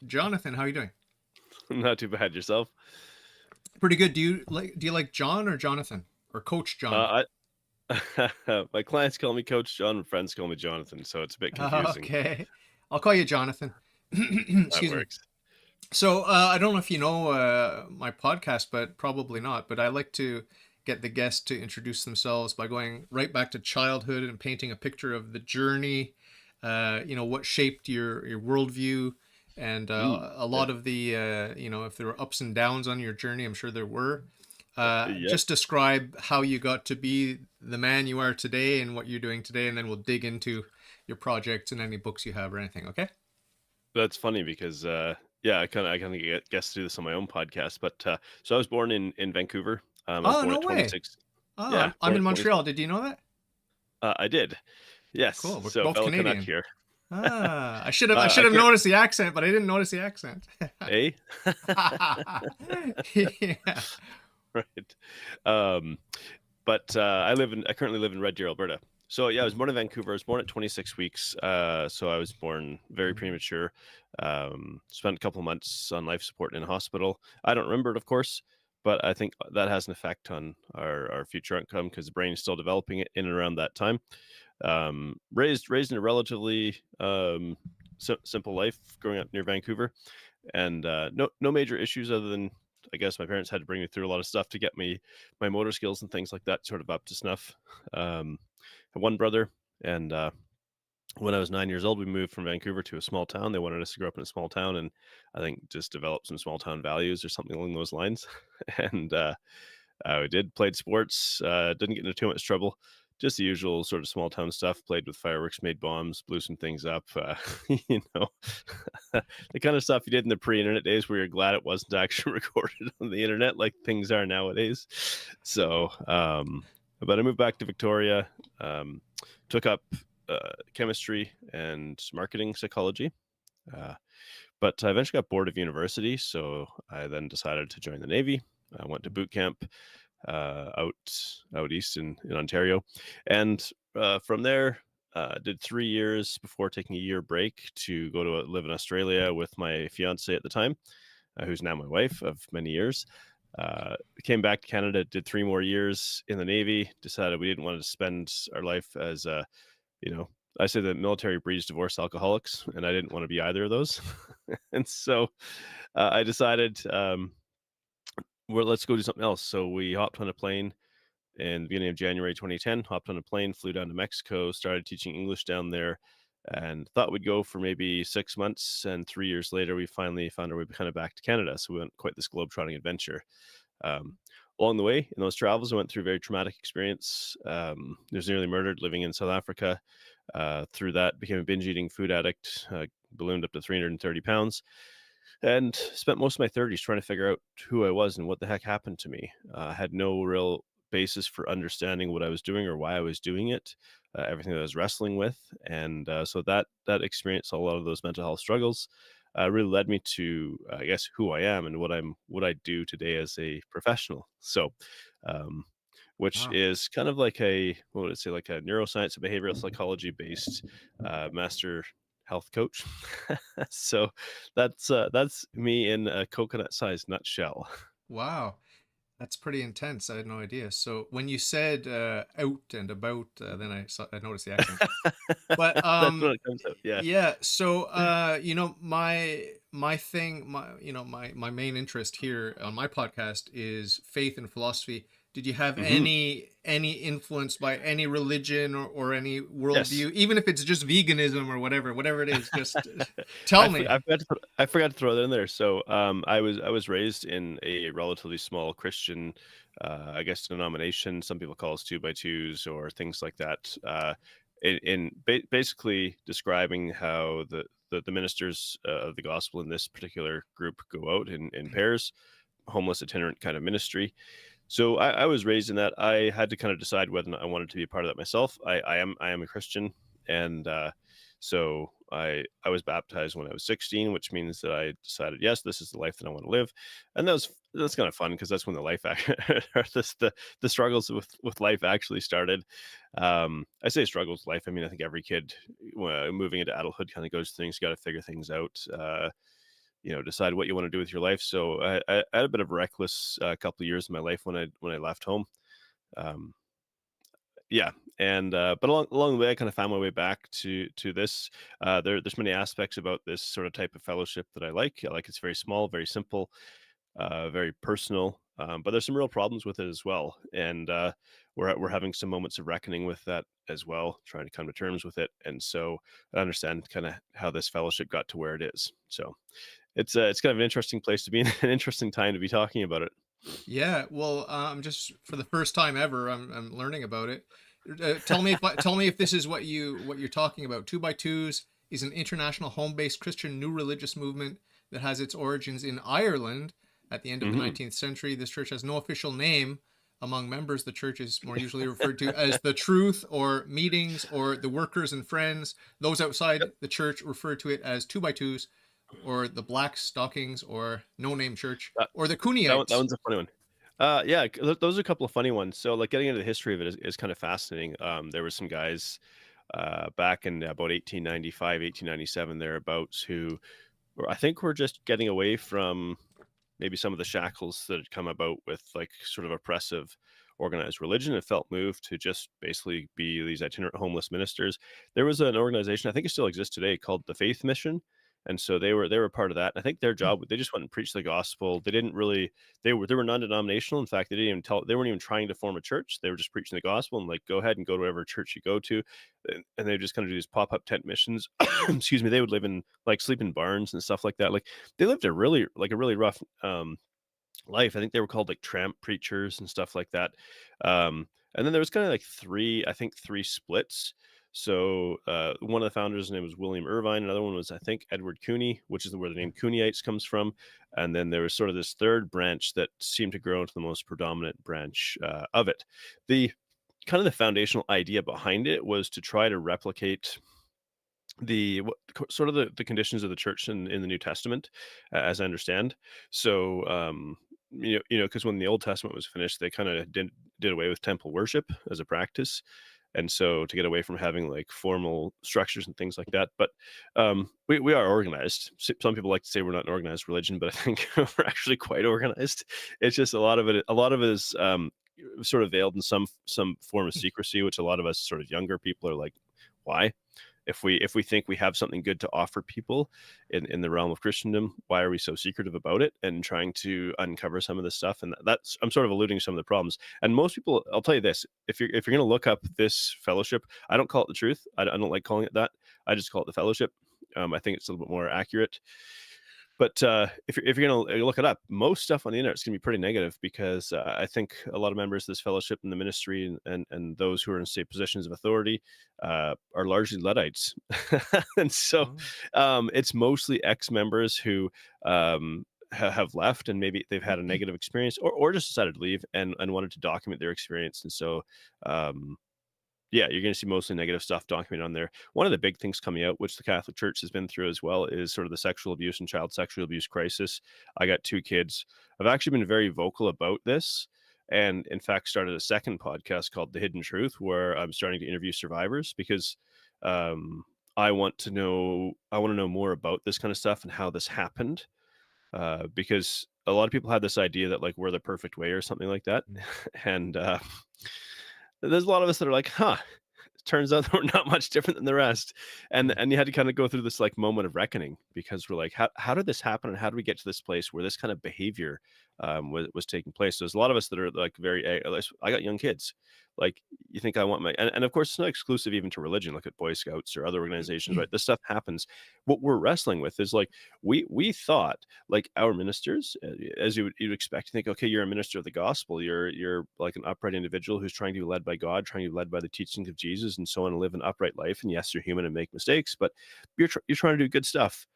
Jonathan, how are you doing? Not too bad yourself. Pretty good. Do you like John or Jonathan or Coach John? I my clients call me Coach John, and friends call me Jonathan, so it's a bit confusing. Okay, I'll call you Jonathan. That Excuse me. works. So I don't know if you know my podcast, but probably not. But I like to get the guests to introduce themselves by going right back to childhood and painting a picture of the journey. What shaped your worldview, and a Yeah, lot of the if there were ups and downs on your journey, I'm sure there were. yeah, Just describe how you got to be the man you are today and what you're doing today, and then we'll dig into your projects and any books you have or anything. Okay? that's funny because yeah, I kind of guess to do this on my own podcast. But so I was born in Vancouver. I was Oh, born no at way. 26. Oh, Yeah, I'm born in at 26. Montreal. Did you know that? I did. Yes, Cool. We're so both fellow Canuck Canadian. here. Ah, I should I have can't. noticed the accent, but I didn't notice the accent. Eh? Yeah. Right. Um, but I currently live in Red Deer, Alberta. So yeah, I was born in Vancouver. I was born at 26 weeks. So I was born very premature. Spent a couple of months on life support in a hospital. I don't remember it, of course, but I think that has an effect on our future outcome because the brain is still developing it in and around that time. Raised in a relatively simple life growing up near Vancouver, and no major issues other than I guess my parents had to bring me through a lot of stuff to get me my motor skills and things like that sort of up to snuff. I had one brother, and when I was 9 years old, we moved from Vancouver to a small town. They wanted us to grow up in a small town, and I think just develop some small town values or something along those lines. And we did played sports, didn't get into too much trouble. Just the usual sort of small town stuff. Played with fireworks, made bombs, blew some things up. You know, the kind of stuff you did in the pre-internet days, where you're glad it wasn't actually recorded on the internet like things are nowadays. So, but I moved back to Victoria, took up chemistry and marketing psychology. Uh, but I eventually got bored of university, so I then decided to join the Navy. I went to boot camp out east in Ontario, and from there did 3 years before taking a year break to go to live in Australia with my fiance at the time, who's now my wife of many years. Came back to Canada, did 3 more years in the Navy. Decided we didn't want to spend our life as you know. I say the military breeds divorced alcoholics, and I didn't want to be either of those. And so I decided, well, let's go do something else. So we hopped on a plane in the beginning of January 2010, hopped on a plane, flew down to Mexico, started teaching English down there, and thought we'd go for maybe 6 months. And 3 years later, we finally found our way kind of back to Canada. So we went quite this globetrotting adventure. Um, Along the way, in those travels, I went through a very traumatic experience. Was nearly murdered living in South Africa. Through that, became a binge eating food addict, ballooned up to 330 pounds, and spent most of my 30s trying to figure out who I was and what the heck happened to me. I had no real basis for understanding what I was doing or why I was doing it, everything that I was wrestling with, and so that experience, a lot of those mental health struggles, really led me to, I guess, who I am and what I do today as a professional. So, um, which Wow. is kind of like a what would I say, like a neuroscience and behavioral psychology based master health coach. So that's me in a coconut sized nutshell. Wow. That's pretty intense. I had no idea. So when you said out and about, then I noticed the accent. But That's what it comes out. Yeah. yeah. So my thing, my main interest here on my podcast is faith and philosophy. Did you have Hmm. any influence by any religion or any Yes. worldview, even if it's just veganism or whatever it is? Just tell me. I forgot to throw that in there. So, I was raised in a relatively small Christian, I guess, denomination. Some people call us two by twos or things like that. Basically describing how the ministers of the gospel in this particular group go out in pairs, homeless itinerant kind of ministry. So I was raised in that. I had to kind of decide whether or not I wanted to be a part of that myself. I am a Christian, and so I was baptized when I was 16, which means that I decided, yes, this is the life that I want to live, and that's kind of fun because that's when the life or the struggles with life actually started. I say struggles with life. I mean, I think every kid moving into adulthood kind of goes through things, got to figure things out. decide what you want to do with your life. So I had a bit of a reckless couple of years in my life when I left home. Um, yeah, and but along the way, I kind of found my way back to this. There's many aspects about this sort of type of fellowship that I like. I like it's very small, very simple, very personal. But there's some real problems with it as well, and we're having some moments of reckoning with that as well, trying to come to terms with it. And so I understand kind of how this fellowship got to where it is. So it's kind of an interesting place to be in, an interesting time to be talking about it. Yeah, well, I'm just for the first time ever, I'm learning about it. Tell me if this is what you're talking about. Two by Twos is an international home-based Christian new religious movement that has its origins in Ireland at the end of the Hmm. 19th century. This church has no official name among members. The church is more usually referred to as the Truth or Meetings or the Workers and Friends. Those outside the church refer to it as Two by Twos or the Black Stockings or No Name Church That or the that Cooneites. one's a funny one. Yeah, those are a couple of funny ones. So, like, getting into the history of it is kind of fascinating. There were some guys back in about 1895, 1897, thereabouts, who I think were just getting away from maybe some of the shackles that had come about with like sort of oppressive organized religion, and felt moved to just basically be these itinerant homeless ministers. There was an organization, I think it still exists today, called the Faith Mission. And so they were part of that. I think their job, they just went and preached the gospel. They didn't really, they were non-denominational. In fact, they weren't even trying to form a church. They were just preaching the gospel and like, go ahead and go to whatever church you go to. And they just kind of do these pop-up tent missions. Excuse me. They would live in like sleep in barns and stuff like that. Like they lived a really rough life. I think they were called like tramp preachers and stuff like that. And then there was kind of like three splits. So one of the founders' name was William Irvine. Another one was, I think, Edward Cooney, which is where the name Cooneites comes from. And then there was sort of this third branch that seemed to grow into the most predominant branch of it. The kind of the foundational idea behind it was to try to replicate sort of the conditions of the church in the New Testament, as I understand. So, because when the Old Testament was finished, they kind of did away with temple worship as a practice, and so to get away from having like formal structures and things like that. But we are organized. Some people like to say we're not an organized religion, but I think we're actually quite organized. It's just a lot of it is sort of veiled in some form of secrecy, which a lot of us sort of younger people are like, why? If we think we have something good to offer people in the realm of Christendom, why are we so secretive about it and trying to uncover some of this stuff? And that's I'm sort of alluding to some of the problems. And most people, I'll tell you this: if you're going to look up this fellowship, I don't call it the truth. I don't like calling it that. I just call it the fellowship. I think it's a little bit more accurate. But if you're gonna look it up, most stuff on the internet is gonna be pretty negative because I think a lot of members of this fellowship and the ministry and those who are in say positions of authority are largely Luddites, and so Oh. it's mostly ex-members who have left and maybe they've had a negative experience or just decided to leave and wanted to document their experience, and so um, yeah, you're going to see mostly negative stuff documented on there. One of the big things coming out, which the Catholic Church has been through as well, is sort of the sexual abuse and child sexual abuse crisis. I got two kids. I've actually been very vocal about this, and in fact, started a second podcast called The Hidden Truth, where I'm starting to interview survivors because um, I want to know more about this kind of stuff and how this happened. Because a lot of people have this idea that like we're the perfect way or something like that, and there's a lot of us that are like, huh, turns out we're not much different than the rest. And you had to kind of go through this like moment of reckoning because we're like, how did this happen and how do we get to this place where this kind of behavior was taking place? So there's a lot of us that are like I got young kids. Like you think I want and of course it's not exclusive even to religion. Look at Boy Scouts or other organizations, right? This stuff happens. What we're wrestling with is like we thought like our ministers, as you'd expect, to think, okay, you're a minister of the gospel, you're like an upright individual who's trying to be led by God, trying to be led by the teachings of Jesus, and so on, and live an upright life. And yes, you're human and make mistakes, but you're trying to do good stuff.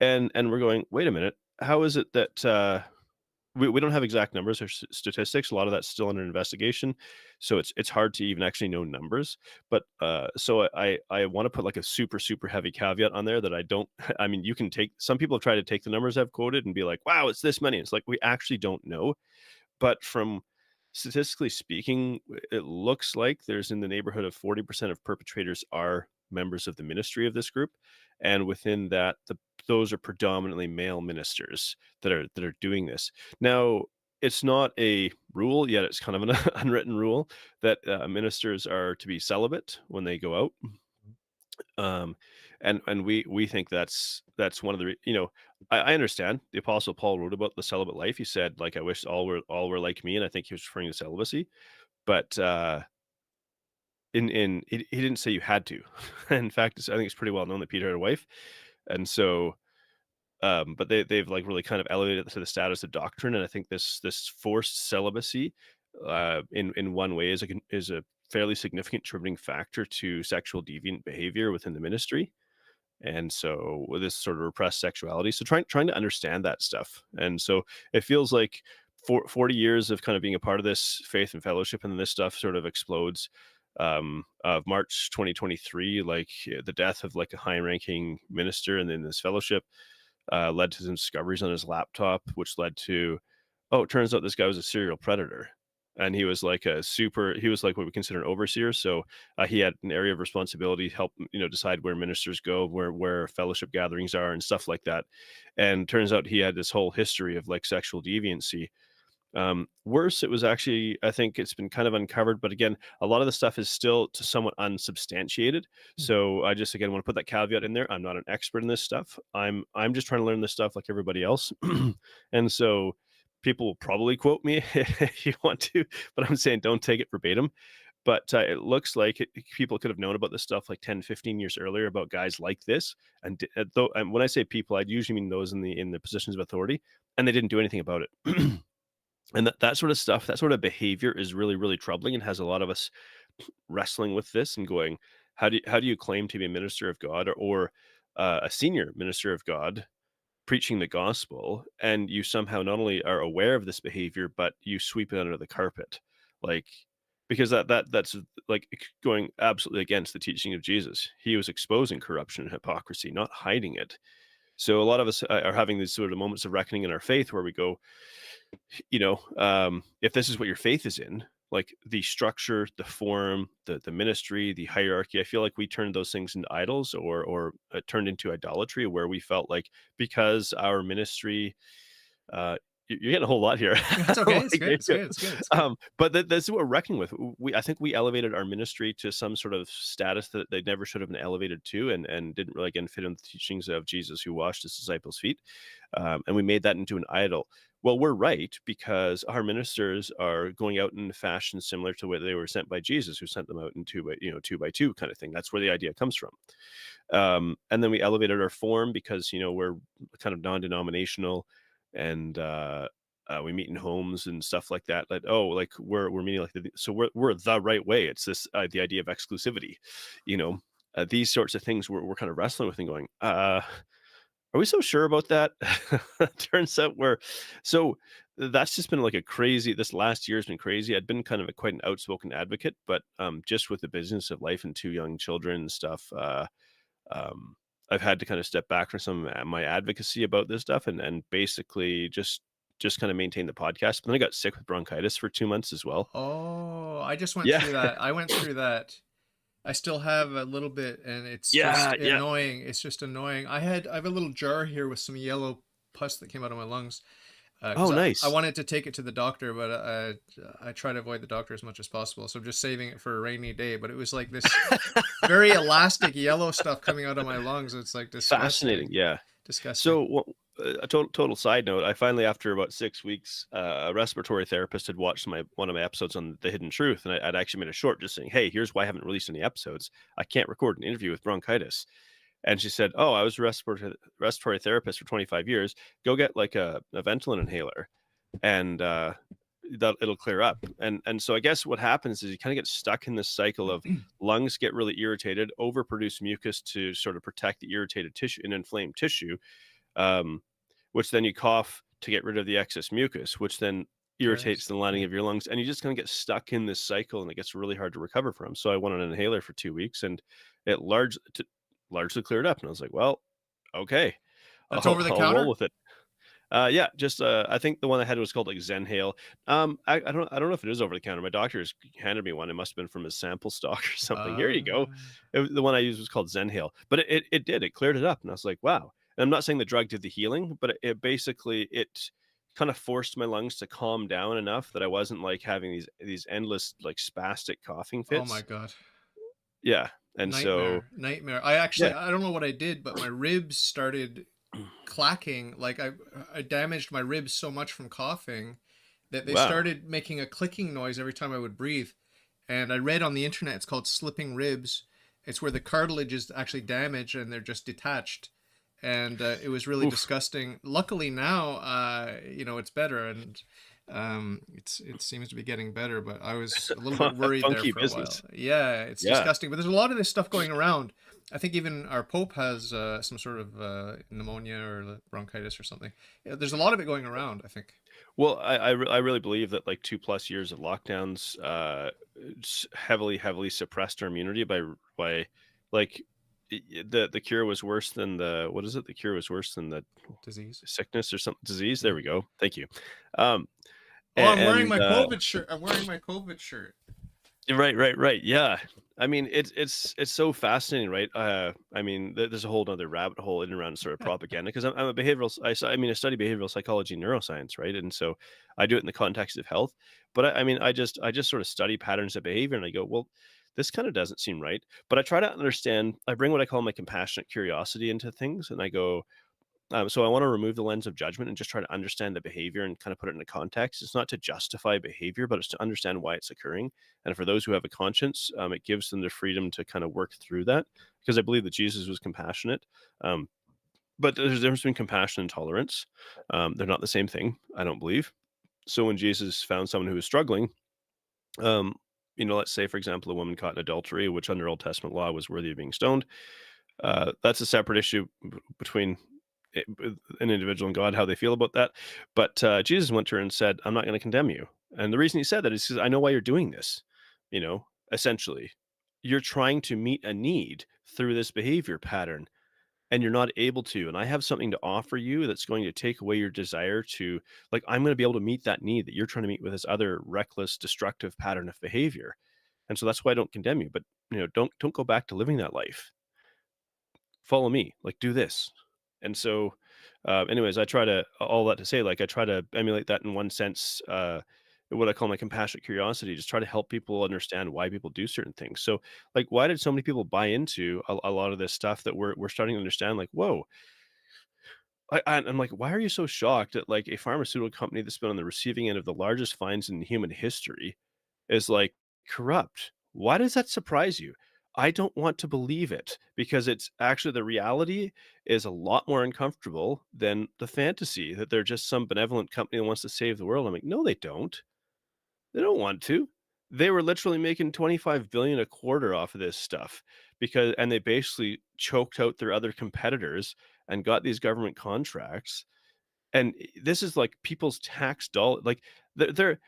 And we're going, wait a minute, how is it that we don't have exact numbers or statistics. A lot of that's still under investigation, so it's hard to even actually know numbers. But so I want to put like a super heavy caveat on there that I don't. I mean, you can take some people have tried to take the numbers I've quoted and be like, wow, it's this many. It's like we actually don't know. But from statistically speaking, it looks like there's in the neighborhood of 40% of perpetrators are members of the ministry of this group, and within that, those are predominantly male ministers that are doing this. Now, it's not a rule yet; it's kind of an unwritten rule that ministers are to be celibate when they go out. Um, and we think that's one of the I understand the Apostle Paul wrote about the celibate life. He said, like, I wish all were like me, and I think he was referring to celibacy. But in he didn't say you had to. In fact, I think it's pretty well known that Peter had a wife, and so but they've like really kind of elevated it to the status of doctrine, and I think this forced celibacy, in one way, is a fairly significant contributing factor to sexual deviant behavior within the ministry. And so with this sort of repressed sexuality, so trying to understand that stuff. And so it feels like 40 years of kind of being a part of this faith and fellowship, and then this stuff sort of explodes. Of March 2023, like the death of like a high ranking minister and then this fellowship led to some discoveries on his laptop, which led to, oh, it turns out this guy was a serial predator. And he was like what we consider an overseer. So he had an area of responsibility, help, decide where ministers go, where fellowship gatherings are and stuff like that. And turns out he had this whole history of like sexual deviancy. Worse, it was actually, I think it's been kind of uncovered, but again, a lot of the stuff is still somewhat unsubstantiated. So I just again want to put that caveat in there. I'm not an expert in this stuff. I'm just trying to learn this stuff like everybody else. And so people will probably quote me if you want to, but I'm saying don't take it verbatim. But it looks like people could have known about this stuff like 10, 15 years earlier about guys like this. And when I say people, I'd usually mean those in the positions of authority, and they didn't do anything about it. And that sort of stuff, that sort of behavior is really, really troubling and has a lot of us wrestling with this and going, how do you claim to be a minister of God or a senior minister of God preaching the gospel, and you somehow not only are aware of this behavior, but you sweep it under the carpet, like because that's like going absolutely against the teaching of Jesus. He was exposing corruption and hypocrisy, not hiding it. So a lot of us are having these sort of moments of reckoning in our faith where we go, if this is what your faith is in, like the structure, the form, the ministry, the hierarchy, I feel like we turned those things into idols or turned into idolatry, where we felt like because our ministry, you're getting a whole lot here. It's okay. It's Like, good. It's good. It's good. It's good. but that's what we're reckoning with. I think we elevated our ministry to some sort of status that they never should have been elevated to, and didn't really again fit in the teachings of Jesus, who washed his disciples' feet, and we made that into an idol. Well, we're right, because our ministers are going out in a fashion similar to where they were sent by Jesus, who sent them out in two by two kind of thing. That's where the idea comes from. And then we elevated our form because we're kind of non-denominational, and we meet in homes and stuff like that. Like, oh, like we're meeting like so we're the right way. It's this the idea of exclusivity, you know. These sorts of things we're kind of wrestling with and going, are we so sure about that? Turns out we're so that's just been like a crazy. This last year has been crazy. I'd been kind of quite an outspoken advocate, but just with the business of life and two young children and stuff, um, I've had to kind of step back from some of my advocacy about this stuff and basically just kind of maintain the podcast. But then I got sick with bronchitis for 2 months as well. Oh, I just went Yeah, through that. I went through that. I still have a little bit, and it's yeah, just yeah. annoying. It's just annoying. I have a little jar here with some yellow pus that came out of my lungs Oh, because I nice. wanted to take it to the doctor, but I try to avoid the doctor as much as possible. So I'm just saving it for a rainy day. But it was like this very elastic yellow stuff coming out of my lungs. It's like Fascinating. disgusting, Yeah. disgusting. So, a total side note, I finally, after about 6 weeks, a respiratory therapist had watched one of my episodes on The Hidden Truth, and I'd actually made a short just saying, "Hey, here's why I haven't released any episodes. I can't record an interview with bronchitis." And she said, "Oh, I was a respiratory therapist for 25 years. Go get like a Ventolin inhaler, and that it'll clear up." And so I guess what happens is you kind of get stuck in this cycle of lungs get really irritated, overproduce mucus to sort of protect the irritated tissue and inflamed tissue, um, which then you cough to get rid of the excess mucus, which then irritates Gross. the lining of your lungs, and you just kind of get stuck in this cycle, and it gets really hard to recover from. So I went on an inhaler for 2 weeks, and it largely cleared up, and I was like, "Well, okay, That's I'll over the I'll roll counter. with it." Yeah, just, I think the one I had was called, like, Zenhale. I don't know if it is over the counter. My doctor's handed me one. It must have been from his sample stock or something. "Here you go." Uh, The one I used was called Zenhale, but it did, it cleared it up, and I was like, "Wow." And I'm not saying the drug did the healing, but it basically it kinda forced my lungs to calm down enough that I wasn't, like, having these endless, like, spastic coughing oh my fits. god. Yeah, and so Nightmare, nightmare. I actually, yeah. I don't know what I did, but my ribs started clacking. Like I damaged my ribs so much from coughing that they Wow. started making a clicking noise every time I would breathe. And I read on the internet it's called slipping ribs. It's where the cartilage is actually damaged and they're just detached. And it was really Oof. disgusting. Luckily now, it's better, and it seems to be getting better. But I was a little bit worried there Funky for a while. business. Yeah, it's Yeah. disgusting. But there's a lot of this stuff going around. I think even our Pope has some sort of pneumonia or bronchitis or something. Yeah, there's a lot of it going around, I think. Well, I really believe that, like, 2+ years of lockdowns, heavily suppressed our immunity by, like, the cure was worse than the what is it? The cure was worse than the Disease. sickness or some disease? There Yeah. we go. Thank you. Um, Oh, I'm wearing and, my COVID shirt. I'm wearing my COVID shirt. right, right, right. Yeah. I mean, it's so fascinating, right? I mean, there's a whole other rabbit hole in and around sort of propaganda because I'm a I mean, I study behavioral psychology and neuroscience, right? And so I do it in the context of health. But I mean, I just sort of study patterns of behavior and I go, well, this kind of doesn't seem right. But I try to understand. I bring what I call my compassionate curiosity into things, and I go, so I want to remove the lens of judgment and just try to understand the behavior and kind of put it into context. It's not to justify behavior, but it's to understand why it's occurring. And for those who have a conscience, it gives them the freedom to kind of work through that. Because I believe that Jesus was compassionate. Um, but there's a difference between compassion and tolerance. They're not the same thing, I don't believe. So when Jesus found someone who was struggling, um, let's say, for example, a woman caught in adultery, which under Old Testament law was worthy of being stoned, that's a separate issue between an individual and God, how they feel about that. But Jesus went to her and said, "I'm not going to condemn you." And the reason he said that is because I know why you're doing this. Essentially, you're trying to meet a need through this behavior pattern, and you're not able to. And I have something to offer you that's going to take away your desire to, like, I'm going to be able to meet that need that you're trying to meet with this other reckless, destructive pattern of behavior. And so that's why I don't condemn you. But don't go back to living that life. Follow me, like, do this. And so, anyways, I try to all that to say, like, I try to emulate that in one sense, what I call my compassionate curiosity, just try to help people understand why people do certain things. So, like, why did so many people buy into a lot of this stuff that we're starting to understand? Like, whoa, I'm like, why are you so shocked at, like, a pharmaceutical company that's been on the receiving end of the largest fines in human history is, like, corrupt? Why does that surprise you? I don't want to believe it because it's actually the reality is a lot more uncomfortable than the fantasy that they're just some benevolent company that wants to save the world. I'm like, no, they don't. They don't want to. They were literally making 25 billion a quarter off of this stuff and they basically choked out their other competitors and got these government contracts. And this is like people's tax dollar. Like they're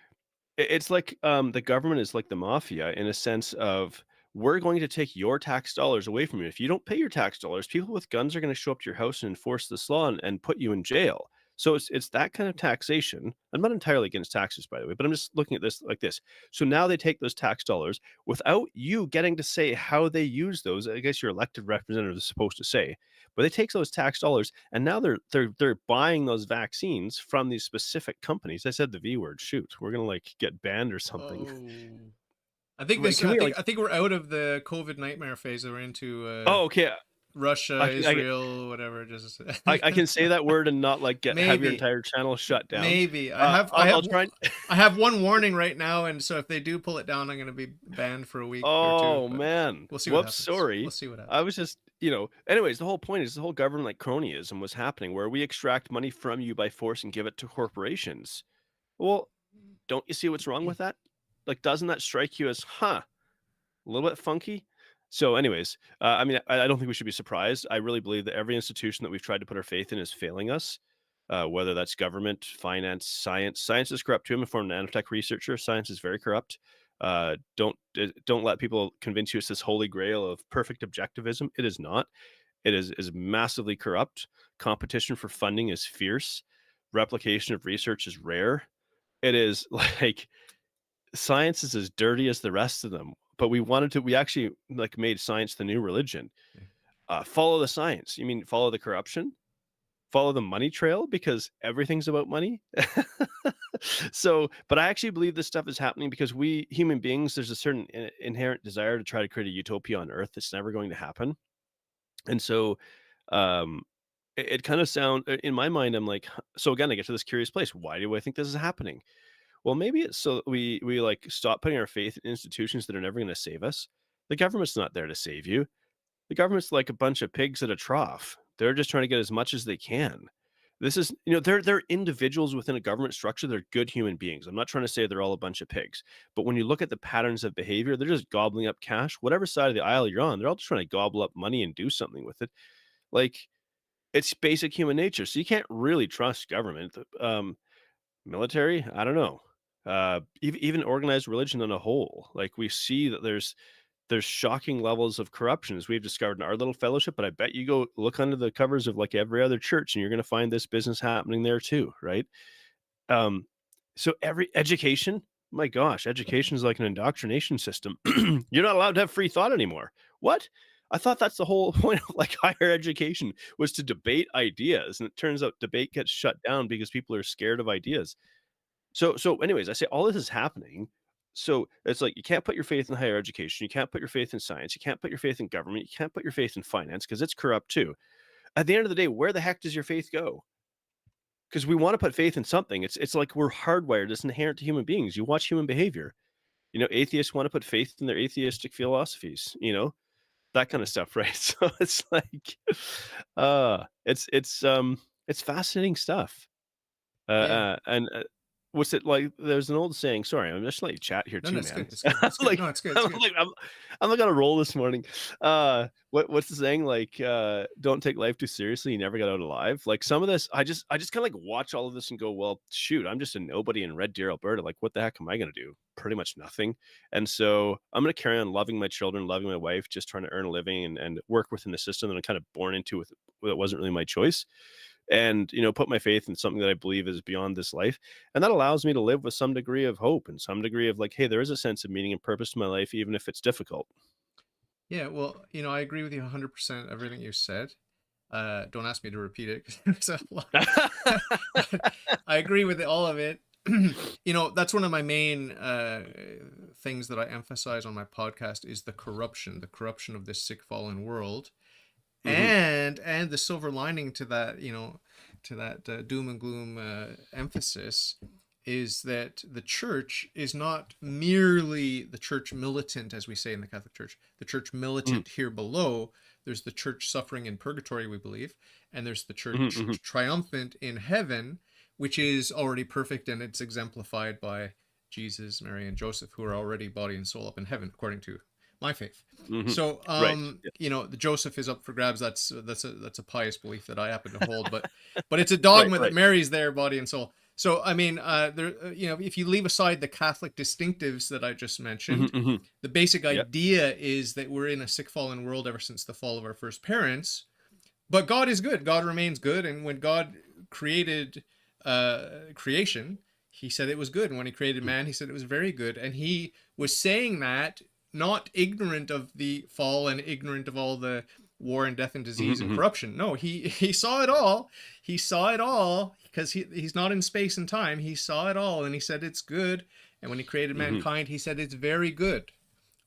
it's like, the government is like the mafia in a sense of, "We're going to take your tax dollars away from you. If you don't pay your tax dollars, people with guns are gonna show up to your house and enforce this law and put you in jail." So it's that kind of taxation. I'm not entirely against taxes, by the way, but I'm just looking at this like this. So now they take those tax dollars without you getting to say how they use those. I guess your elected representative is supposed to say, but they take those tax dollars and now they're buying those vaccines from these specific companies. I said the V word. Shoot, we're gonna like get banned or something. Oh, I think Wait, this. can I we think like? I think we're out of the COVID nightmare phase. We're into Oh, okay. Russia, I can I, Israel, whatever. Just I can say that word and not like have your maybe, entire channel shut down. maybe. I'll try. And, I have one warning right now, and so if they do pull it down, I'm going to be banned for a week or two. oh But man, we'll see what whoops, happens. We'll sorry. see what I happens. was just Anyways, the whole point is the whole government like cronyism was happening where we extract money from you by force and give it to corporations. Well, don't you see what's wrong with that? Like, doesn't that strike you as, huh? A little bit funky. So, anyways, I mean, I don't think we should be surprised. I really believe that every institution that we've tried to put our faith in is failing us. Whether that's government, finance, science. Science is corrupt too. I'm a former nanotech researcher. Science is very corrupt. Don't let people convince you it's this holy grail of perfect objectivism. It is not. It is massively corrupt. Competition for funding is fierce. replication of research is rare. It is like science is as dirty as the rest of them, but we actually like made science the new religion. Yeah. Follow the science. You mean follow the corruption? Follow the money trail because everything's about money? So, but I actually believe this stuff is happening because we human beings, there's a certain inherent desire to try to create a utopia on Earth that's never going to happen. And so, um, it kind of sound in my mind, I'm like, so again, I get to this curious place. Why do I think this is happening? Well, maybe it's so that we like stop putting our faith in institutions that are never going to save us. The government's not there to save you. The government's like a bunch of pigs at a trough. They're just trying to get as much as they can. This is, they're individuals within a government structure. They're good human beings. I'm not trying to say they're all a bunch of pigs, but when you look at the patterns of behavior, they're just gobbling up cash. Whatever side of the aisle you're on, they're all just trying to gobble up money and do something with it. Like it's basic human nature. So you can't really trust government. Military, I don't know. Even organized religion on a whole. Like we see that there's shocking levels of corruption as we've discovered in our little fellowship, but I bet you go look under the covers of like every other church and you're going to find this business happening there too, right? Um, so every education, my gosh, education is like an indoctrination system. You're not allowed to have free thought anymore. What? I thought that's the whole point of like higher education was to debate ideas, and it turns out debate gets shut down because people are scared of ideas. So anyways, I say all this is happening. So it's like you can't put your faith in higher education, you can't put your faith in science, you can't put your faith in government, you can't put your faith in finance because it's corrupt too. At the end of the day, where the heck does your faith go? Because we want to put faith in something. It's like we're hardwired. It's inherent to human beings. You watch human behavior. Atheists want to put faith in their atheistic philosophies. That kind of stuff, right? So it's like, it's fascinating stuff. Yeah. And what's it like? There's an old saying. Sorry, I'm just letting you chat here No, no, too, it's good. man. It's good. It's good. like, No, it's good. It's I'm good. like, I'm like on a roll this morning. What's the saying? Like, don't take life too seriously. You never get out alive. Like some of this, I just kind of like watch all of this and go, well, shoot, I'm just a nobody in Red Deer, Alberta. Like, what the heck am I gonna do? Pretty much nothing. And so I'm gonna carry on loving my children, loving my wife, just trying to earn a living and work within the system that I'm kind of born into with. It wasn't really my choice and put my faith in something that I believe is beyond this life, and that allows me to live with some degree of hope and some degree of like, hey, there is a sense of meaning and purpose to my life even if it's difficult. Yeah, well, I agree with you 100% everything you said. Don't ask me to repeat it because there's a lot. But I agree with all of it. That's one of my main things that I emphasize on my podcast is the corruption of this sick fallen world, Hmm. and the silver lining to that, doom and gloom emphasis is that the church is not merely the church militant, as we say in the Catholic Church, the church Hmm. militant here below. There's the church suffering in purgatory, we believe, and there's the Hmm. church Hmm. triumphant in heaven, which is already perfect, and it's exemplified by Jesus, Mary, and Joseph, who are already body and soul up in heaven, according to my faith. Hmm. So, Right. Yeah. the Joseph is up for grabs. That's a pious belief that I happen to hold, but it's a Right. dogma that Right. Mary's there, body and soul. So, I mean, if you leave aside the Catholic distinctives that I just Hmm. mentioned, Hmm. the basic Yeah. idea is that we're in a sick, fallen world ever since the fall of our first parents. But God is good. God remains good, and when God created creation, He said it was good. And when He created man, He said it was very good. And He was saying that not ignorant of the fall and ignorant of all the war and death and Hmm. disease and Hmm. corruption. No, he saw it all. He saw it all because he's not in space and time. He saw it all and he said it's good. And when he created Hmm. mankind, he said it's very good.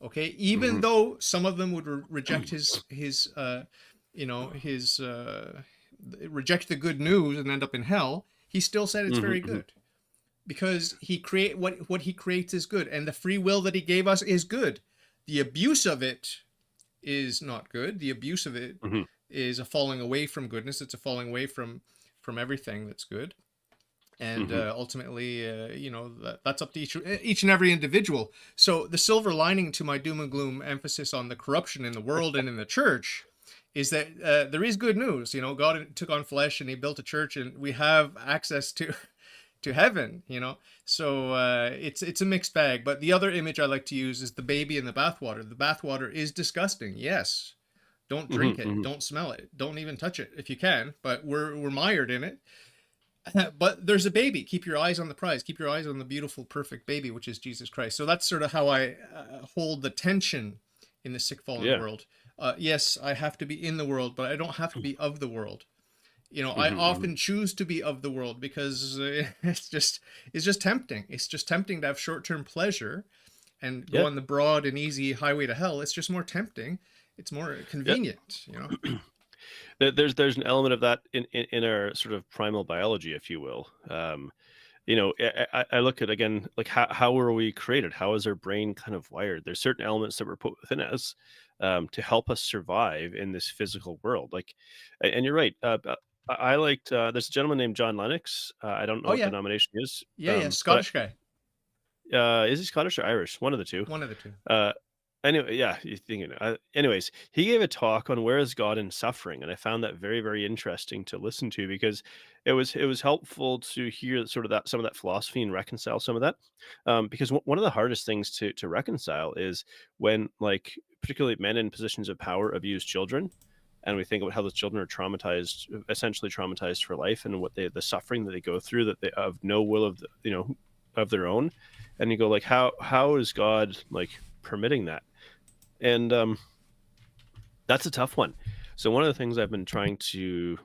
Okay, even Hmm. though some of them would reject his reject the good news and end up in hell, he still said it's Hmm. very Hmm. good because he create what he creates is good, and the free will that he gave us is good. The abuse of it is not good. The abuse of it Hmm. is a falling away from goodness. It's a falling away from everything that's good. And Hmm. ultimately, that's up to each and every individual. So the silver lining to my doom and gloom emphasis on the corruption in the world and in the church is that there is good news. God took on flesh and He built a church, and we have access to heaven. So it's a mixed bag. But the other image I like to use is the baby in the bathwater. The bathwater is disgusting, yes. Don't Hmm. drink it, Hmm. don't smell it, don't even touch it if you can, but we're mired in it. But there's a baby. Keep your eyes on the prize. Keep your eyes on the beautiful, perfect baby, which is Jesus Christ. So that's sort of how I hold the tension in the sick, fallen Yeah. world. Yes, I have to be in the world, but I don't have to be of the world. I Hmm. Hmm. often choose to be of the world because it's just tempting. It's just tempting to have short-term pleasure and go Yeah. on the broad and easy highway to hell. It's just more tempting. It's more Yeah. convenient. There's an element of that in our sort of primal biology, if you will. I look at, again, like how were we created? How is our brain kind of wired? There's certain elements that were put within us to help us survive in this physical world. Like, and you're right. I liked there's a gentleman named John Lennox. I don't know Oh what yeah, denomination he is, yeah, but Scottish guy, is he Scottish or Irish? One of the two. one of the two. Uh, anyway, yeah, you thinking. Anyways, he gave a talk on where is God in suffering, and I found that very, very interesting to listen to because it was helpful to hear sort of that some of that philosophy and reconcile some of that. Because one of the hardest things to reconcile is when, like, particularly men in positions of power abuse children. And we think about how those children are traumatized, essentially traumatized for life, and what the suffering that they go through, that they have no will of of their own. And you go, like, how is God, like, permitting that? And that's a tough one. So one of the things I've been trying to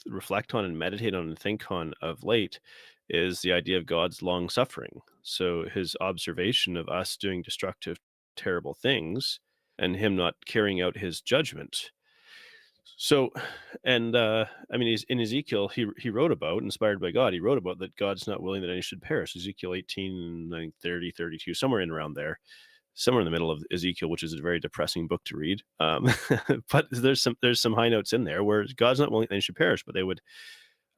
reflect on and meditate on and think on of late is the idea of God's long suffering. So his observation of us doing destructive, terrible things, and him not carrying out his judgment. So, and I mean, he's in Ezekiel. He wrote about, inspired by God. He wrote about that God's not willing that any should perish. Ezekiel 18, I think 30, 32, somewhere in around there, somewhere in the middle of Ezekiel, which is a very depressing book to read. But there's some high notes in there where God's not willing that any should perish, but they would.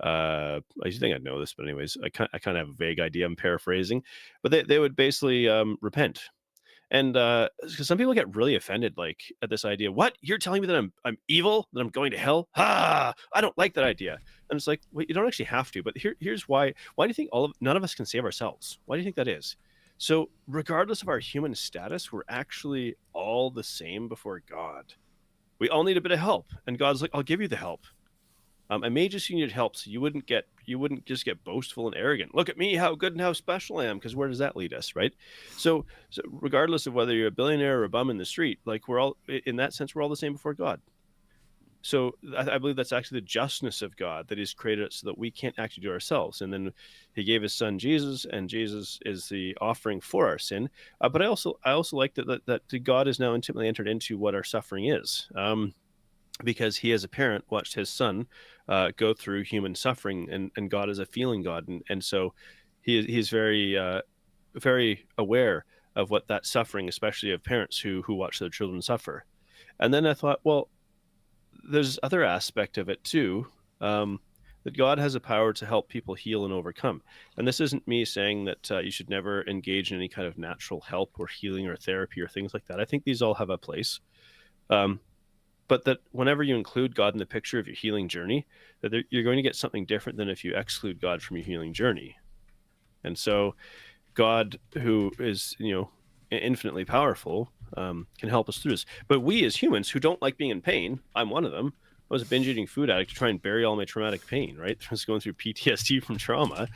I think I know this, but anyways, I kind of have a vague idea. I'm paraphrasing, but they would basically repent. And 'cause some people get really offended, like, at this idea. What? You're telling me that I'm evil? That I'm going to hell? Ah, I don't like that idea. And it's like, well, you don't actually have to. But here's why. Why do you think none of us can save ourselves? Why do you think that is? So, regardless of our human status, we're actually all the same before God. We all need a bit of help, and God's like, I'll give you the help. I made you so you needed help, so you wouldn't just get boastful and arrogant. Look at me, how good and how special I am. Because where does that lead us, right? So regardless of whether you're a billionaire or a bum in the street, like, we're all, in that sense, we're all the same before God. So I believe that's actually the justness of God that He's created us so that we can't actually do ourselves. And then He gave His Son Jesus, and Jesus is the offering for our sin. But I also like that God has now intimately entered into what our suffering is. Because he, as a parent, watched his son go through human suffering, and God is a feeling God, and so he's very very aware of what that suffering, especially of parents who watch their children suffer. And then I thought, well, there's other aspect of it too, that God has a power to help people heal and overcome. And this isn't me saying that you should never engage in any kind of natural help or healing or therapy or things like that. I think these all have a place. Um, but that whenever you include God in the picture of your healing journey, that you're going to get something different than if you exclude God from your healing journey. And so God, who is, infinitely powerful, can help us through this. But we, as humans who don't like being in pain, I'm one of them. I was a binge eating food addict to try and bury all my traumatic pain, right? I was going through PTSD from trauma.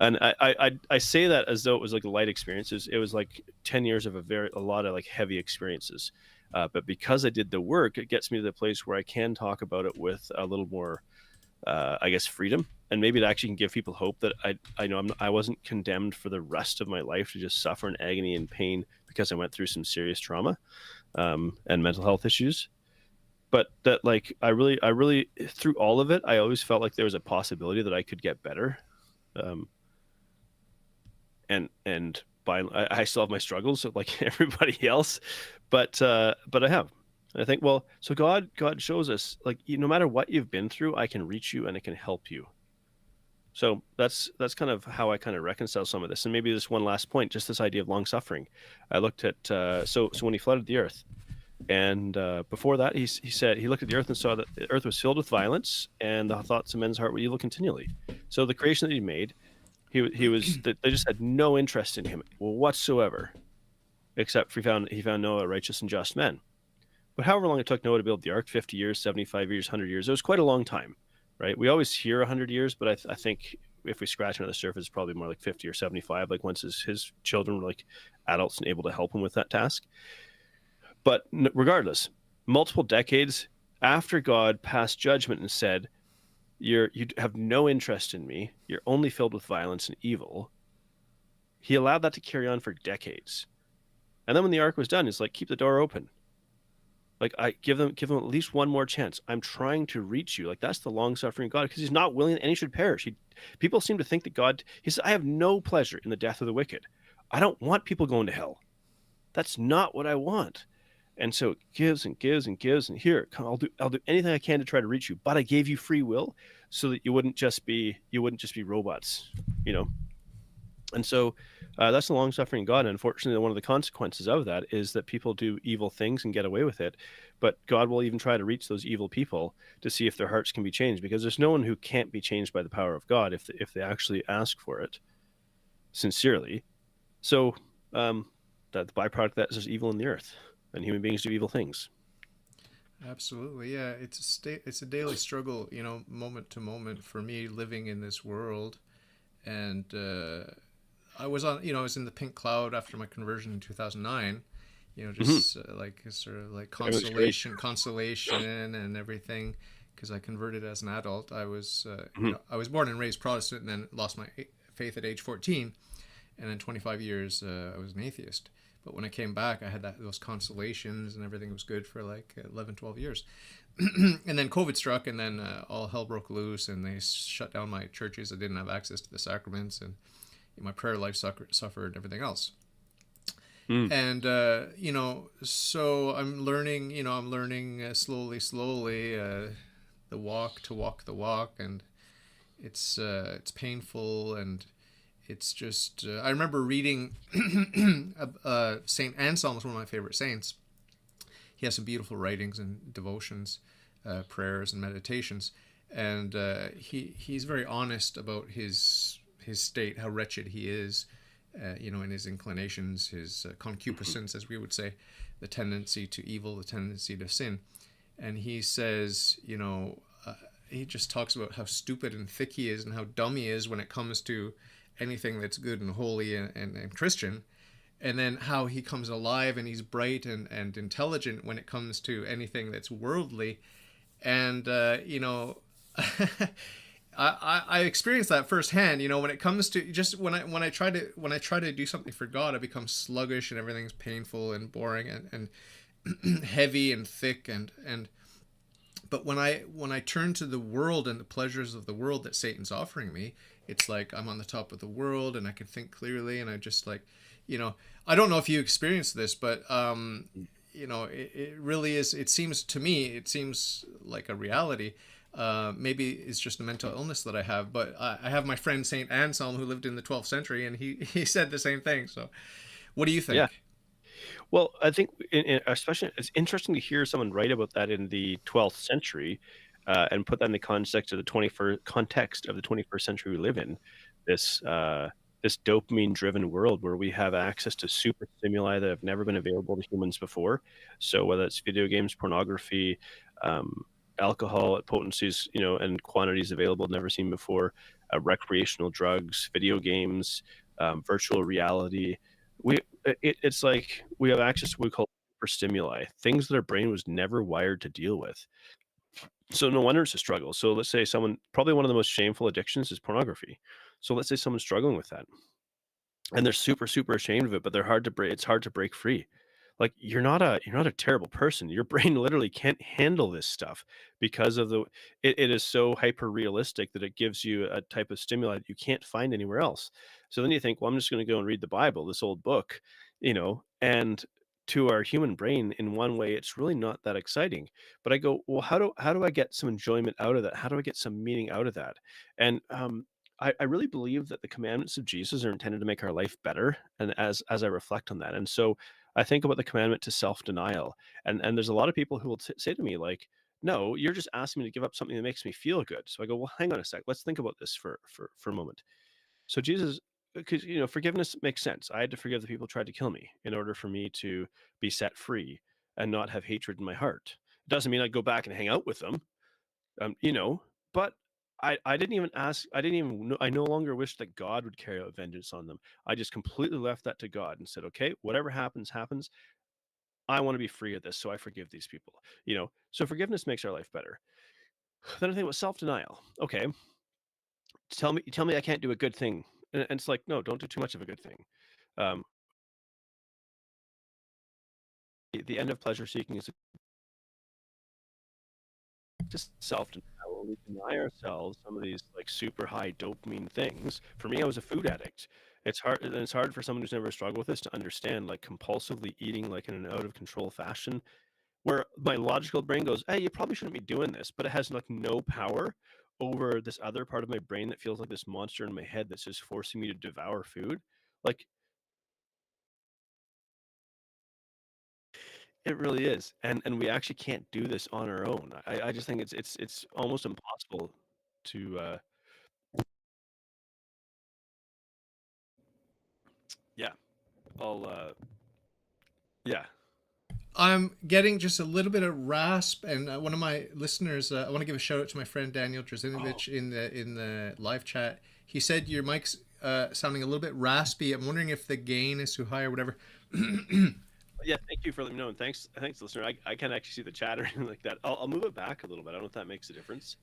And I say that as though it was like a light experience. It was like 10 years of a lot of, like, heavy experiences. But because I did the work, it gets me to the place where I can talk about it with a little more, I guess, freedom, and maybe it actually can give people hope that I know I wasn't condemned for the rest of my life to just suffer in agony and pain because I went through some serious trauma and mental health issues. But that, like, I really, through all of it, I always felt like there was a possibility that I could get better. Um, and I still have my struggles like everybody else, but I have. And I think, well, so God shows us, like, no matter what you've been through, I can reach you and I can help you. So that's kind of how I kind of reconcile some of this. And maybe this one last point, just this idea of long suffering. I looked at so when he flooded the earth, and before that, he said he looked at the earth and saw that the earth was filled with violence, and the thoughts of men's heart were evil continually. So the creation that he made, he was they just had no interest in him whatsoever, except for he found Noah righteous and just men. But however long it took Noah to build the ark, 50 years, 75 years, 100 years, it was quite a long time, right? We always hear 100 years, but I think if we scratch under the surface, it's probably more like 50 or 75. Like once his children were like adults and able to help him with that task. But regardless, multiple decades after God passed judgment and said, you have no interest in me. You're only filled with violence and evil. He allowed that to carry on for decades. And then when the ark was done, he's like, keep the door open. Like I give them at least one more chance. I'm trying to reach you. Like that's the long suffering God because he's not willing that any should perish. People seem to think that God, he says, I have no pleasure in the death of the wicked. I don't want people going to hell. That's not what I want. And so it gives and gives and gives. And here, come, I'll do anything I can to try to reach you. But I gave you free will so that you wouldn't just be robots, you know. And so that's the long suffering God. And unfortunately, one of the consequences of that is that people do evil things and get away with it. But God will even try to reach those evil people to see if their hearts can be changed, because there's no one who can't be changed by the power of God if they actually ask for it sincerely. So that the byproduct of that is there's evil in the earth, and human beings do evil things. Absolutely, yeah. It's a daily struggle, moment to moment for me living in this world. And I was in the pink cloud after my conversion in 2009. Mm-hmm. Just like sort of like It was great. consolation and everything, because I converted as an adult. Mm-hmm. I was born and raised Protestant, and then lost my faith at age 14, and then 25 years I was an atheist. But when I came back, I had those consolations, and everything was good for like 11, 12 years. And then COVID struck, and then all hell broke loose, and they shut down my churches. I didn't have access to the sacraments, and my prayer life suffered, and everything else. Mm. And so I'm learning slowly, the walk to walk the walk, and it's painful, and it's just I remember reading Saint Anselm is one of my favorite saints. He has some beautiful writings and devotions, prayers and meditations, and he's very honest about his state, how wretched he is, in his inclinations, his concupiscence, as we would say, the tendency to evil, the tendency to sin. And he says, he just talks about how stupid and thick he is and how dumb he is when it comes to anything that's good and holy and Christian. And then how he comes alive and he's bright and intelligent when it comes to anything that's worldly. And, I experienced that firsthand. When it comes to just when I try to do something for God, I become sluggish and everything's painful and boring and heavy and thick and but when I turn to the world and the pleasures of the world that Satan's offering me, it's like I'm on the top of the world and I can think clearly, and I just like, I don't know if you experienced this, but it really is. It seems to me, it seems like a reality. Maybe it's just a mental illness that I have, but I have my friend Saint Anselm who lived in the 12th century, and he said the same thing. So, what do you Yeah. think? Well, I think, especially, it's interesting to hear someone write about that in the 12th century, and put that in the context of the 21st century we live in. This dopamine-driven world where we have access to super stimuli that have never been available to humans before. So whether it's video games, pornography, alcohol at potencies, and quantities available never seen before, recreational drugs, video games, virtual reality. It's like we have access to what we call super stimuli, things that our brain was never wired to deal with. So no wonder it's a struggle. So let's say probably one of the most shameful addictions is pornography. So let's say someone's struggling with that and they're super, super ashamed of it, but they're hard to break. It's hard to break free. Like you're not a terrible person. Your brain literally can't handle this stuff because of it is so hyper realistic that it gives you a type of stimuli that you can't find anywhere else. So then you think, well, I'm just going to go and read the Bible, this old book, and to our human brain, in one way, it's really not that exciting. But I go, well, how do I get some enjoyment out of that? How do I get some meaning out of that? And I really believe that the commandments of Jesus are intended to make our life better. And as I reflect on that, and so I think about the commandment to self-denial, and there's a lot of people who will say to me like, "No, you're just asking me to give up something that makes me feel good." So I go, "Well, hang on a sec. Let's think about this for a moment." So Jesus, because forgiveness makes sense. I had to forgive the people who tried to kill me in order for me to be set free and not have hatred in my heart. It doesn't mean I go back and hang out with them, um, you know, but I didn't even ask. I didn't even know. I no longer wish that God would carry out vengeance on them. I just completely left that to God and said, okay, whatever happens, happens. I want to be free of this, so I forgive these people. So forgiveness makes our life better. Then I think about self denial. Okay, tell me I can't do a good thing, and it's like, no, don't do too much of a good thing. Um, the end of pleasure seeking is just self denial. When we deny ourselves some of these like super high dopamine things. For me, I was a food addict. It's hard for someone who's never struggled with this to understand like compulsively eating like in an out of control fashion where my logical brain goes, hey, you probably shouldn't be doing this, but it has like no power over this other part of my brain that feels like this monster in my head that's just forcing me to devour food. Like it really is. And we actually can't do this on our own. I just think it's almost impossible to yeah. I'll yeah. I'm getting just a little bit of rasp, and one of my listeners, I want to give a shout out to my friend Daniel Oh, Drzinovich in the live chat. He said your mic's sounding a little bit raspy. I'm wondering if the gain is too high or whatever. yeah, thank you for letting me know. And thanks, listener. I can't actually see the chat or anything like that. I'll move it back a little bit. I don't know if that makes a difference.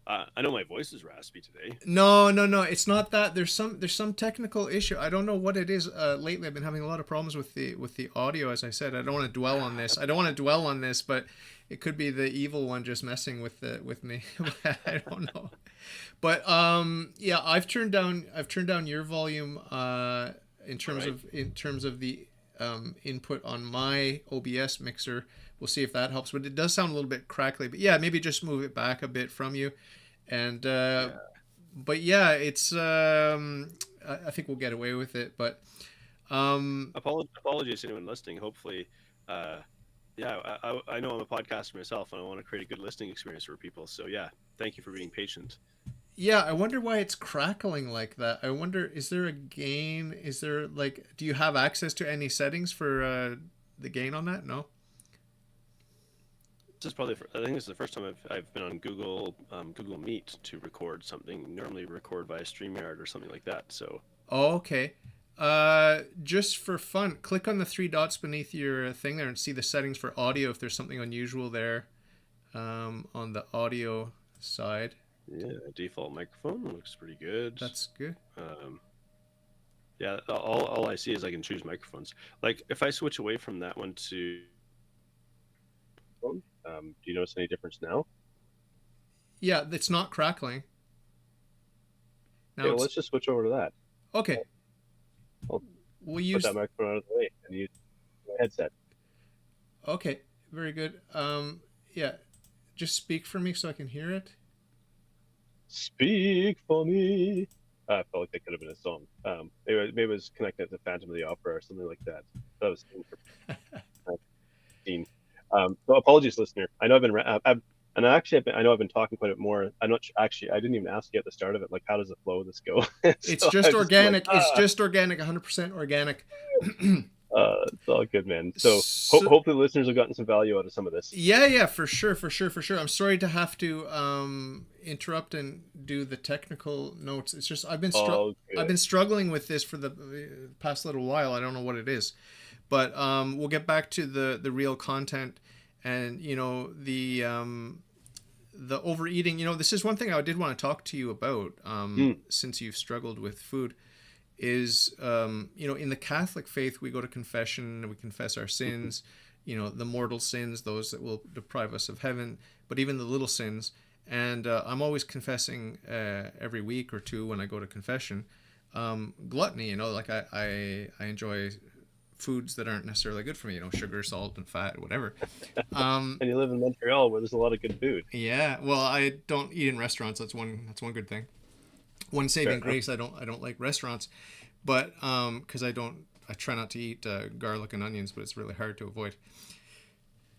I know my voice is raspy today. No, no, no. It's not that. There's some technical issue. I don't know what it is. Lately, I've been having a lot of problems with the audio. As I said, I don't want to dwell on this. I don't want to dwell on this, but it could be the evil one just messing with me. I don't know. But yeah, I've turned down your volume All right. in terms of the input on my OBS mixer. We'll see if that helps. But it does sound a little bit crackly. But yeah, maybe just move it back a bit from you. And Yeah. but yeah, it's I think we'll get away with it. But um, Apologies to anyone listening. Hopefully, uh, yeah, I know I'm a podcaster myself, and I want to create a good listening experience for people. So yeah, thank you for being patient. yeah, I wonder why it's crackling like that. I wonder, is there a gain? Is there like, do you have access to any settings for the gain on that? No. This is probably I think this is the first time I've been on Google Meet to record something. Normally record via StreamYard or something like that. So Oh, okay. Just for fun, click on the three dots beneath your thing there and see the settings for audio if there's something unusual there on the audio side. yeah, default microphone looks pretty good. That's good. Um, yeah, all I see is I can choose microphones. Like if I switch away from that one to do you notice any difference now? Yeah, it's not crackling. Okay, Now well, it's let's just switch over to that. okay. I'll We'll put that use microphone out of the way and use my headset. okay. Very good. Yeah, just speak for me so I can hear it. Speak for me. I felt like that could have been a song. Maybe it was connected to Phantom of the Opera or something like that. That was scene. So apologies, listener. I know I've been, and actually, I know I've been talking quite a bit more. I'm not actually. I didn't even ask you at the start of it. Like, how does the flow of this go? It's So just I've just been like, organic. It's just organic. 100% organic. it's all good, man. So So hopefully, the listeners have gotten some value out of some of this. yeah, yeah, for sure, for sure, for sure. I'm sorry to have to interrupt and do the technical notes. It's just All I've good. been struggling with this for the past little while. I don't know what it is, but we'll get back to the real content, and the overeating. This is one thing I did want to talk to you about Mm, since you've struggled with food. Is in the Catholic faith we go to confession and we confess our mhm. sins, the mortal sins, those that will deprive us of heaven, but even the little sins. And I'm always confessing every week or two when I go to confession. Gluttony, like I enjoy foods that aren't necessarily good for me, sugar, salt, and fat, whatever. Um, And you live in Montreal, where there's a lot of good food. yeah, well, I don't eat in restaurants. That's one good thing. One Fair saving enough. grace, I don't like restaurants, but because I try not to eat garlic and onions, but it's really hard to avoid.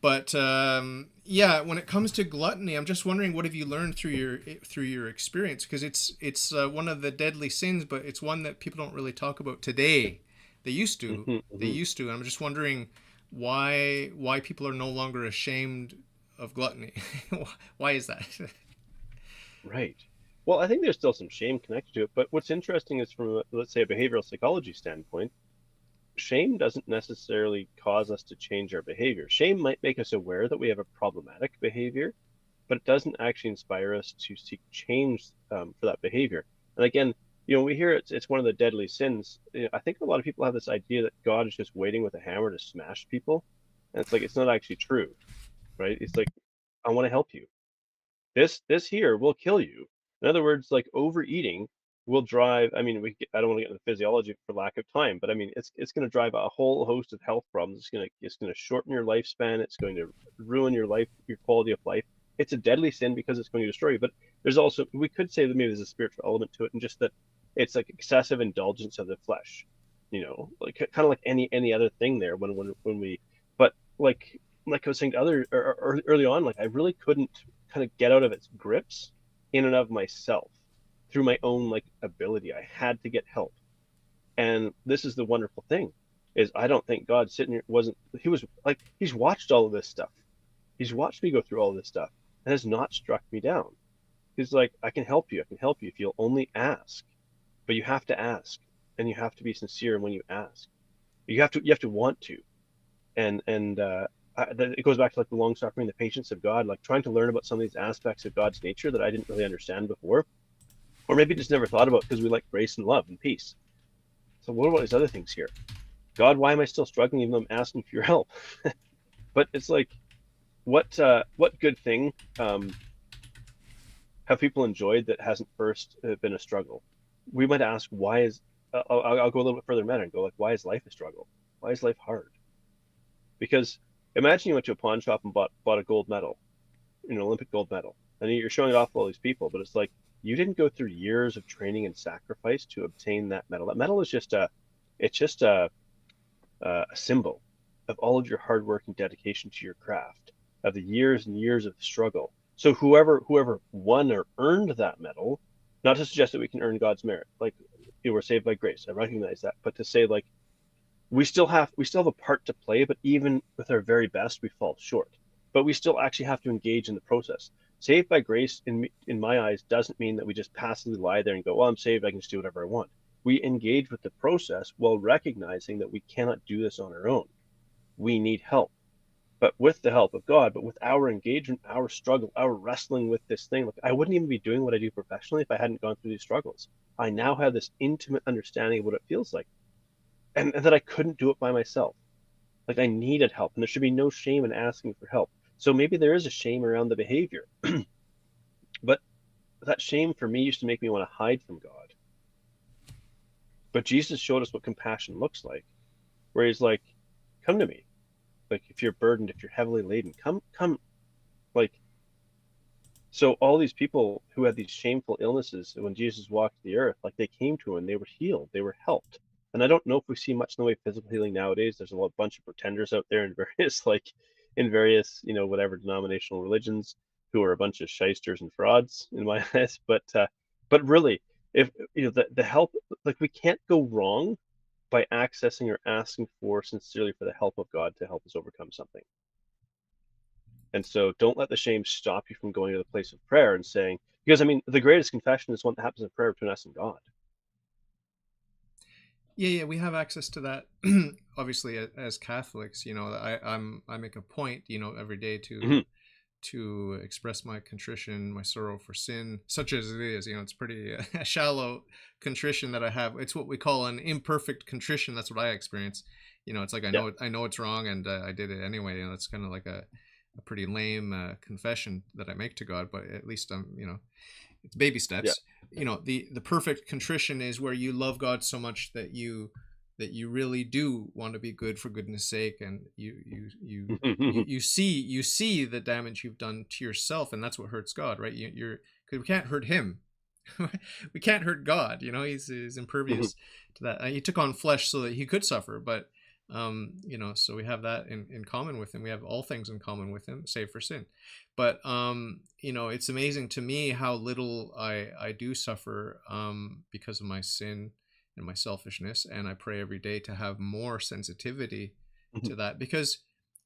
But yeah, when it comes to gluttony, I'm just wondering what have you learned through your experience, because it's one of the deadly sins, but it's one that people don't really talk about today. They used to, Hmm, they hmm. used to. And I'm just wondering why people are no longer ashamed of gluttony. Why is that? Right. Well, I think there's still some shame connected to it, but what's interesting is from, let's say, a behavioral psychology standpoint, shame doesn't necessarily cause us to change our behavior. Shame might make us aware that we have a problematic behavior, but it doesn't actually inspire us to seek change for that behavior. And again, we hear it's one of the deadly sins. I think a lot of people have this idea that God is just waiting with a hammer to smash people, and it's like it's not actually true, right? It's like I want to help you. This here will kill you. In other words, like overeating will drive. I mean, I don't want to get into the physiology for lack of time, but I mean, it's going to drive a whole host of health problems. It's going to shorten your lifespan. It's going to ruin your life, your quality of life. It's a deadly sin because it's going to destroy you. But there's also, we could say that maybe there's a spiritual element to it, and just that it's like excessive indulgence of the flesh. Like kind of like any other thing there when we, but like I was saying to or early on, like I really couldn't kind of get out of its grips in and of myself through my own like ability. I had to get help. And this is the wonderful thing is I don't think God sitting here wasn't he was like he's watched all of this stuff. He's watched me go through all of this stuff and has not struck me down. He's like, I can help you. I can help you if you'll only ask. But you have to ask and you have to be sincere when you ask. You have to want to. And it goes back to like the long suffering, the patience of God, like trying to learn about some of these aspects of God's nature that I didn't really understand before, or maybe just never thought about because we like grace and love and peace. So what about these other things here? God, why am I still struggling even though I'm asking for your help? But it's like, what good thing have people enjoyed that hasn't first been a struggle? We might ask, why is I'll go a little bit further in matter and go like, why is life a struggle? Why is life hard? Because imagine you went to a pawn shop and bought a gold medal, an Olympic gold medal, and you're showing it off to all these people, but it's like you didn't go through years of training and sacrifice to obtain that medal. That medal is just a symbol of all of your hard work and dedication to your craft, of the years and years of struggle. So whoever won or earned that medal, not to suggest that we can earn God's merit, like we're saved by grace. I recognize that, but to say like we still have a part to play, but even with our very best, we fall short. But we still actually have to engage in the process. Saved by grace, in my eyes, doesn't mean that we just passively lie there and go, "Well, I'm saved. I can just do whatever I want." We engage with the process while recognizing that we cannot do this on our own. We need help, but with the help of God, but with our engagement, our struggle, our wrestling with this thing. Like I wouldn't even be doing what I do professionally if I hadn't gone through these struggles. I now have this intimate understanding of what it feels like, and that I couldn't do it by myself. Like I needed help, and there should be no shame in asking for help. So maybe there is a shame around the behavior, but that shame for me used to make me want to hide from God. But Jesus showed us what compassion looks like, where he's like, come to me. Like if you're burdened, if you're heavily laden, come. Like, so all these people who had these shameful illnesses, when Jesus walked the earth, like they came to him and they were healed, they were helped. And I don't know if we see much in the way of physical healing nowadays. There's a bunch of pretenders out there in various whatever denominational religions who are a bunch of shysters and frauds in my eyes. But really, if the help, like we can't go wrong by accessing or asking for sincerely for the help of God to help us overcome something. And so don't let the shame stop you from going to the place of prayer and saying, because I mean, the greatest confession is one that happens in prayer between us and God. Yeah, we have access to that. Obviously, as Catholics, I make a point, every day Mm-hmm. to express my contrition, my sorrow for sin, such as it is. It's pretty shallow contrition that I have. It's what we call an imperfect contrition. That's what I experience. It's like Yeah. I know it's wrong, and I did it anyway. It's kind of like a pretty lame confession that I make to God, but at least it's baby Yeah. steps. The perfect contrition is where you love God so much that you really do want to be good for goodness sake, and you see the damage you've done to yourself, and that's what hurts God, right? You're because we can't hurt him. We can't hurt God. He's impervious to that. He took on flesh so that he could suffer, but so we have that in common with him. We have all things in common with him, save for sin. But it's amazing to me how little I do suffer because of my sin and my selfishness, and I pray every day to have more sensitivity to that, because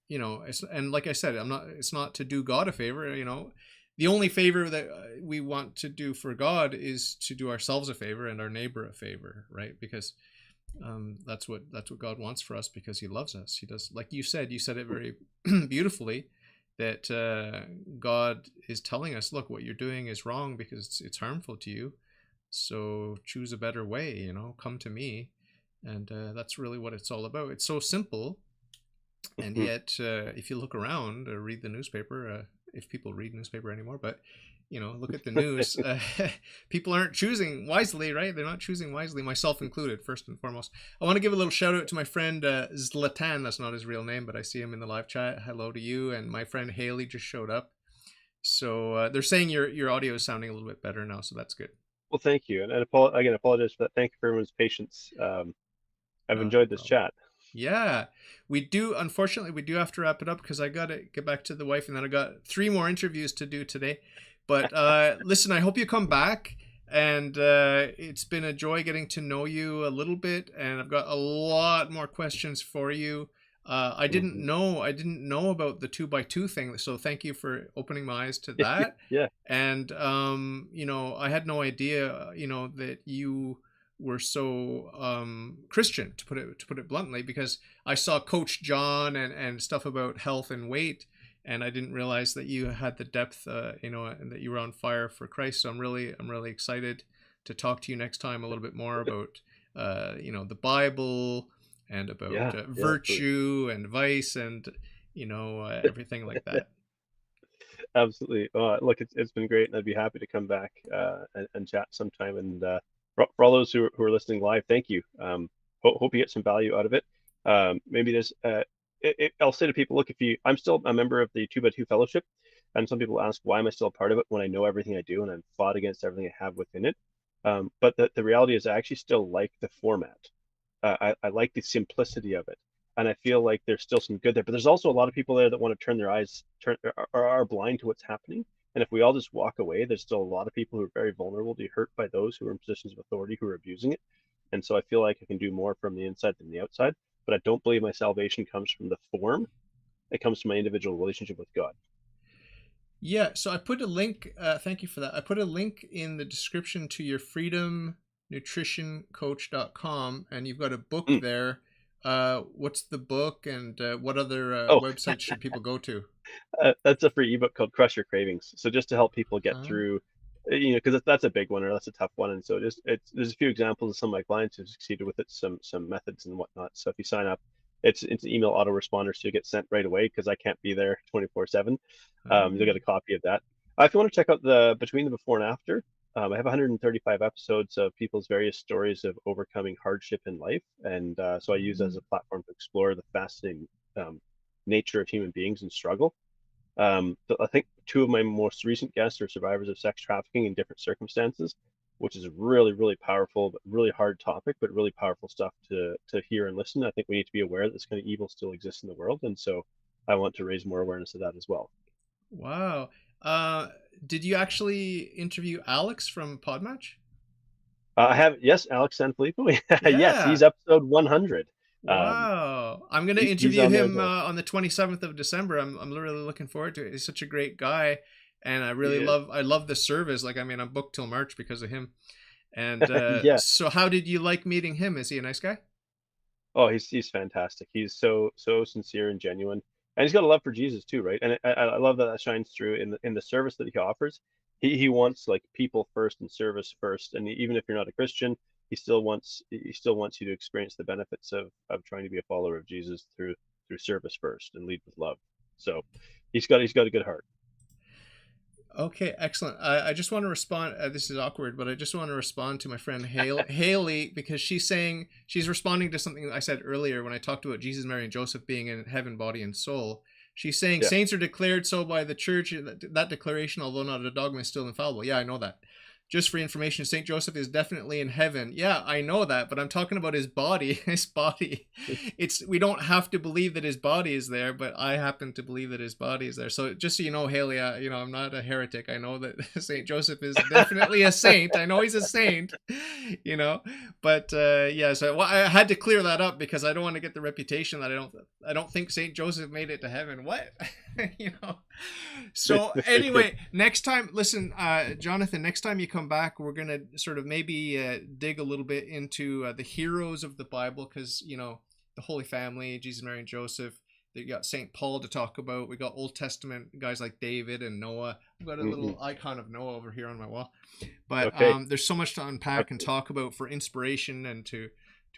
and like I said, it's not to do God a favor. the only favor that we want to do for God is to do ourselves a favor and our neighbor a favor, right? Because that's what God wants for us, because He loves us. He does, like you said it very beautifully, that God is telling us, look, what you're doing is wrong because it's harmful to you. So choose a better way. Come to me, and that's really what it's all about. It's so simple, and yet if you look around or read the newspaper, if people read newspaper anymore, but look at the news. People aren't choosing wisely, right? They're not choosing wisely, myself included, first and foremost. I want to give a little shout out to my friend Zlatan. That's not his real name, but I see him in the live chat. Hello to you. And my friend Haley just showed up. So they're saying your audio is sounding a little bit better now, so that's good. Well, thank you, and again, apologize for that. Thank you for everyone's patience. I've No enjoyed this problem. chat. Yeah, unfortunately, we do have to wrap it up because I got to get back to the wife, and then I got 3 more interviews to do today. But listen, I hope you come back, and it's been a joy getting to know you a little bit, and I've got a lot more questions for you. I didn't know about the 2x2 thing, so thank you for opening my eyes to that. Yeah. And I had no idea, that you were so Christian, to put it bluntly, because I saw Coach John and stuff about health and weight, and I didn't realize that you had the depth, and that you were on fire for Christ. So I'm really excited to talk to you next time a little bit more about, the Bible, and about Yeah, absolutely. virtue and vice, and everything like that. Absolutely. Look, it's been great, and I'd be happy to come back and chat sometime. And for all those who are listening live, thank you. Hope you get some value out of it. Maybe there's I'll say to people, look, I'm still a member of the 2x2 Fellowship, and some people ask, why am I still a part of it when I know everything I do and I've fought against everything I have within it. But the reality is, I actually still like the format. I like the simplicity of it, and I feel like there's still some good there. But there's also a lot of people there that want to turn their eyes, are blind to what's happening. And if we all just walk away, there's still a lot of people who are very vulnerable to be hurt by those who are in positions of authority who are abusing it. And so I feel like I can do more from the inside than the outside. But I don't believe my salvation comes from the form. It comes from my individual relationship with God. Yeah, so I put a link. Thank you for that. I put a link in the description to your freedomnutritioncoach.com, and you've got a book Mm. there. What's the book, and what other Oh, websites should people go to? that's a free ebook called Crush Your Cravings. So just to help people get Uh, through, because that's a big one, or that's a tough one. And so there's a few examples of some of my clients who've succeeded with it, some methods and whatnot. So if you sign up, it's an email autoresponder, so you get sent right away because I can't be there 24/7. You'll get a copy of that. If you want to check out the between the before and after, I have 135 episodes of people's various stories of overcoming hardship in life, and so I use it as a platform to explore the fascinating um, nature of human beings and struggle. I think 2 of my most recent guests are survivors of sex trafficking in different circumstances, which is a really, really powerful, but really hard topic, but really powerful stuff to hear and listen. I think we need to be aware that this kind of evil still exists in the world, and so I want to raise more awareness of that as well. wow. Uh, did you actually interview Alex from Podmatch? I have, yes, Alex Sanfilippo. Yes, he's Yeah. episode 100. Um, Wow. I'm going to he's interview on there as him well. on the 27th of December. I'm really looking forward to it. He's such a great guy, and He is. I love the service. Like, I mean, I'm booked till March because of him. And Yeah. so how did you like meeting him? Is he a nice guy? Oh, he's fantastic. He's so sincere and genuine, and he's got a love for Jesus too, right? And I love that that shines through in the service that he offers. He wants like people first and service first, and even if you're not a Christian, he still wants you to experience the benefits of trying to be a follower of Jesus through service first and lead with love. So he's got a good heart. Okay, excellent. I just want to respond. This is awkward, but I just want to respond to my friend Haley, because she's saying she's responding to something I said earlier when I talked about Jesus, Mary, and Joseph being in heaven, body, and soul. She's saying Yeah. saints are declared so by the church. That declaration, although not a dogma, is still infallible. Yeah, I know that. Just for information, Saint Joseph is definitely in heaven. Yeah, I know that, but I'm talking about his body. His body. We don't have to believe that his body is there, but I happen to believe that his body is there. So just so you know, Haley, I'm not a heretic. I know that Saint Joseph is definitely a saint. I know he's a saint. But yeah. So I had to clear that up because I don't want to get the reputation that I don't think Saint Joseph made it to heaven. What? You know. So anyway, next time, listen, Jonathan. Next time you come back, we're gonna sort of maybe dig a little bit into the heroes of the Bible, because you know the Holy Family, Jesus, Mary, and Joseph. You got Saint Paul to talk about. We got Old Testament guys like David and Noah. I've got a little icon of Noah over here on my wall. But Okay. there's so much to unpack and talk about for inspiration and to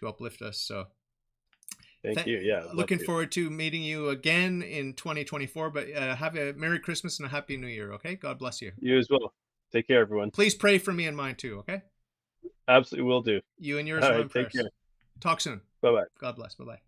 uplift us. So Thank you. Yeah, I'd love looking to. forward to meeting you again in 2024. But have a Merry Christmas and a Happy New Year. Okay, God bless you. You as well. Take care, everyone. Please pray for me and mine too. Okay, Absolutely will do. you and yours All are right. in Take prayers. care. Talk soon. Bye bye. God bless. Bye bye.